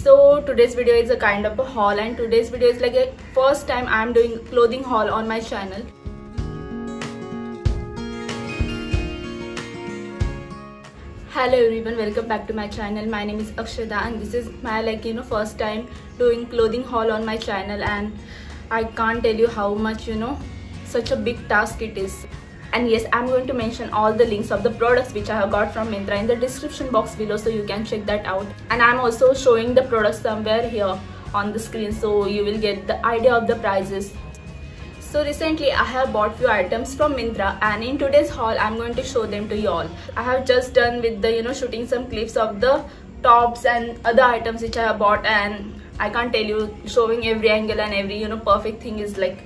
So today's video is a kind of a haul, and today's video is like a first time I'm doing clothing haul on my channel. Hello everyone, welcome back to my channel. My name is Akshada and this is my first time doing clothing haul on my channel, and I can't tell you how much such a big task it is. And yes, I'm going to mention all the links of the products which I have got from Myntra in the description box below, so you can check that out. And I'm also showing the products somewhere here on the screen, so you will get the idea of the prices. So recently I have bought few items from Myntra, and in today's haul I'm going to show them to you all. I have just done with the shooting some clips of the tops and other items which I have bought, and I can't tell you, showing every angle and every perfect thing is like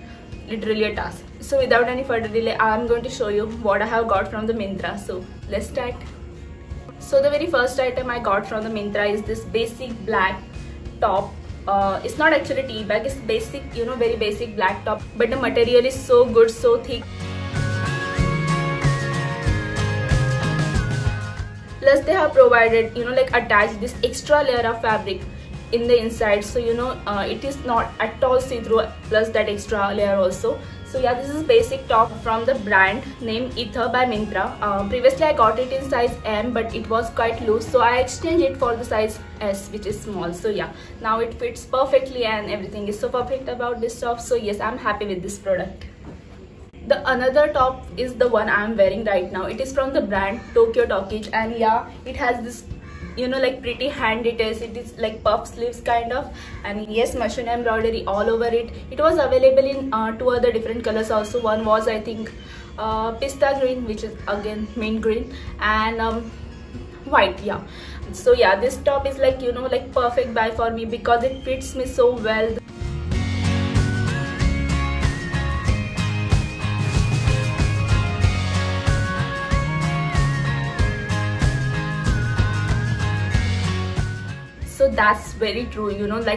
literally a task. So without any further delay, I'm going to show you what I have got from the Myntra. So let's start. So the very first item I got from the Myntra is this basic black top. It's not actually tea bag, it's basic, very basic black top, but the material is so good, so thick. Plus they have provided, attached this extra layer of fabric in the inside, so it is not at all see-through, plus that extra layer also. So yeah, this is basic top from the brand named Ether by Myntra. Previously I got it in size M, but it was quite loose, so I exchanged it for the size S, which is small. So yeah, now it fits perfectly and everything is so perfect about this top. So yes, I'm happy with this product. The another top is the one I'm wearing right now. It is from the brand Tokyo Tokage, and yeah, it has this pretty hand details. It is like puff sleeves kind of, and yes, machine embroidery all over it. It was available in two other different colors also. One was, I think, pista green, which is again mint green, and white. Yeah, so yeah, this top is like perfect buy for me because it fits me so well. So that's very true,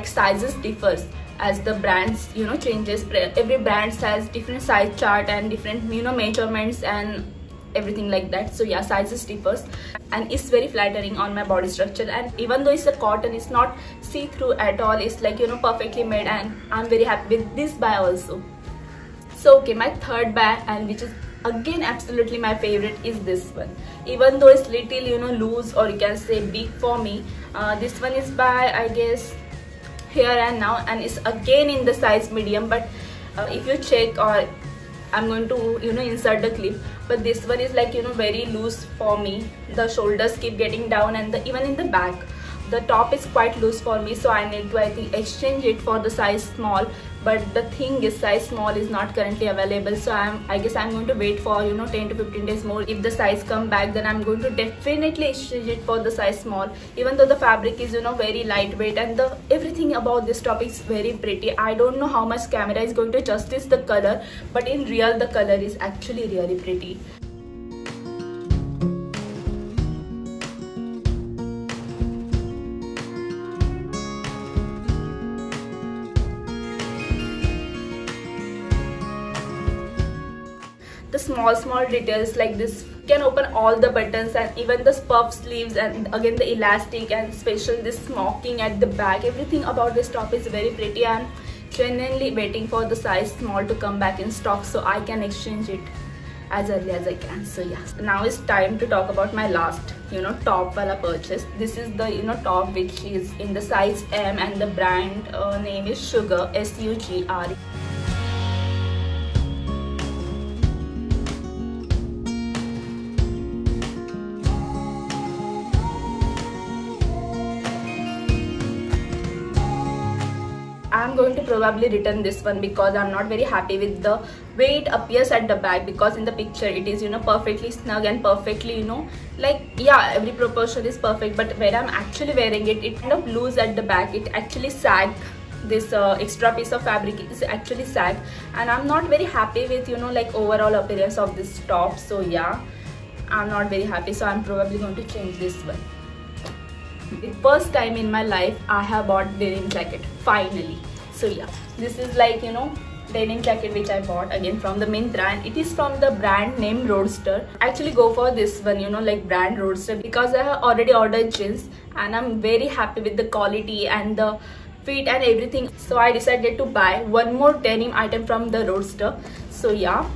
sizes differs as the brands changes. Every brand has different size chart and different measurements and everything like that. So yeah, sizes differs, and it's very flattering on my body structure. And even though it's a cotton, it's not see-through at all. It's like perfectly made, and I'm very happy with this buy also. So okay, my third buy, and which is again absolutely my favorite, is this one. Even though it's little loose, or you can say big for me, this one is by, I guess, Here and Now, and it's again in the size medium. But if you check, or I'm going to insert the clip, but this one is like very loose for me. The shoulders keep getting down, and even in the back the top is quite loose for me, so I need to, I think, exchange it for the size small. But the thing is, size small is not currently available, so I guess I'm going to wait for 10 to 15 days more. If the size come back, then I'm going to definitely exchange it for the size small. Even though the fabric is very lightweight, and everything about this top is very pretty. I don't know how much camera is going to justice the color, but in real the color is actually really pretty. The small details like this can open all the buttons, and even the puff sleeves, and again the elastic, and especially this smocking at the back. Everything about this top is very pretty, and genuinely waiting for the size small to come back in stock so I can exchange it as early as I can. So yeah, now it's time to talk about my last top wala purchase. This is the top which is in the size M, and the brand name is Sugar, SUGR. I'm going to probably return this one because I'm not very happy with the way it appears at the back, because in the picture it is perfectly snug and perfectly yeah, every proportion is perfect, but when I'm actually wearing it, it kind of loose at the back. It actually sagged. This extra piece of fabric is actually sagged, and I'm not very happy with overall appearance of this top. So yeah, I'm not very happy, so I'm probably going to change this one. The first time in my life I have bought denim jacket finally. So yeah, this is denim jacket which I bought again from the Myntra, and it is from the brand name Roadster. I actually go for this one, you know, like brand Roadster, because I have already ordered jeans and I'm very happy with the quality and the fit and everything. So I decided to buy one more denim item from the Roadster. So yeah,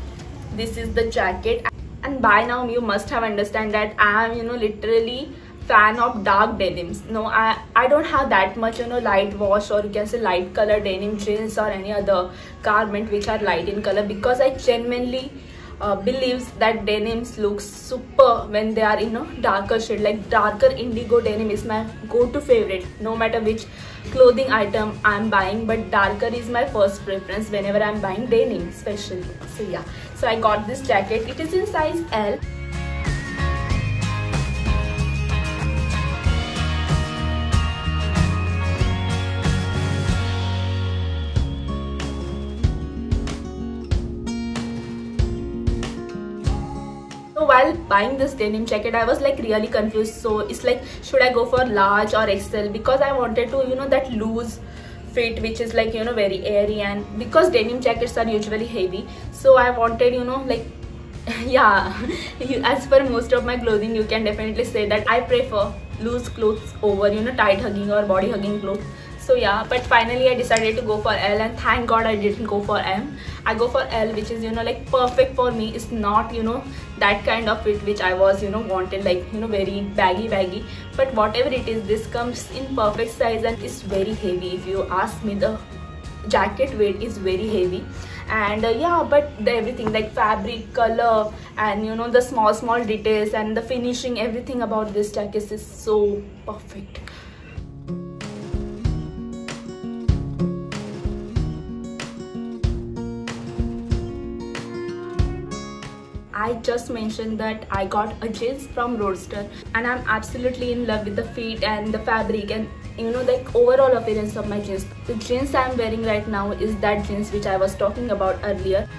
this is the jacket. And by now you must have understand that I am, you know, literally fan of dark denims. No, I don't have that much, you know, light wash or you can say light color denim jeans or any other garment which are light in color, because I genuinely believes that denims look super when they are in a darker shade. Like darker indigo denim is my go-to favorite no matter which clothing item I'm buying, but darker is my first preference whenever I'm buying denim especially. So yeah, so I got this jacket. It is in size L. So while buying this denim jacket, I was like really confused. So it's like, should I go for large or XL? Because I wanted to, you know, that loose fit which is like, you know, very airy, and because denim jackets are usually heavy, so I wanted, you know, like yeah, as per most of my clothing, you can definitely say that I prefer loose clothes over, you know, tight hugging or body hugging clothes. So yeah, but finally I decided to go for L, and thank God I didn't go for M. I go for L, which is, you know, like perfect for me. It's not, you know, that kind of fit which I was, you know, wanted, like, you know, very baggy, but whatever it is, this comes in perfect size and it's very heavy. If you ask me, the jacket weight is very heavy. And yeah, but everything like fabric, color, and you know, the small details and the finishing, everything about this jacket is so perfect. I just mentioned that I got a jeans from Roadster, and I'm absolutely in love with the fit and the fabric and, you know, like overall appearance of my jeans. The jeans I'm wearing right now is that jeans which I was talking about earlier.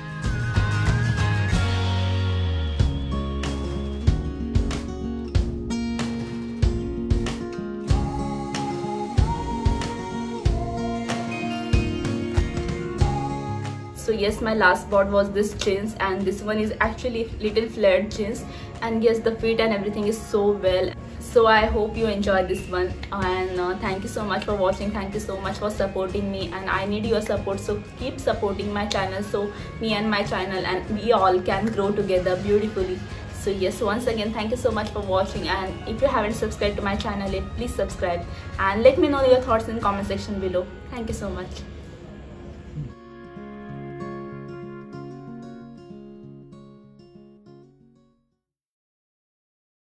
So yes, my last bought was this jeans, and this one is actually little flared jeans, and yes, the fit and everything is so well. So I hope you enjoyed this one, and thank you so much for watching. Thank you so much for supporting me, and I need your support, so keep supporting my channel so me and my channel and we all can grow together beautifully. So yes, once again, thank you so much for watching, and if you haven't subscribed to my channel yet, please subscribe and let me know your thoughts in comment section below. Thank you so much.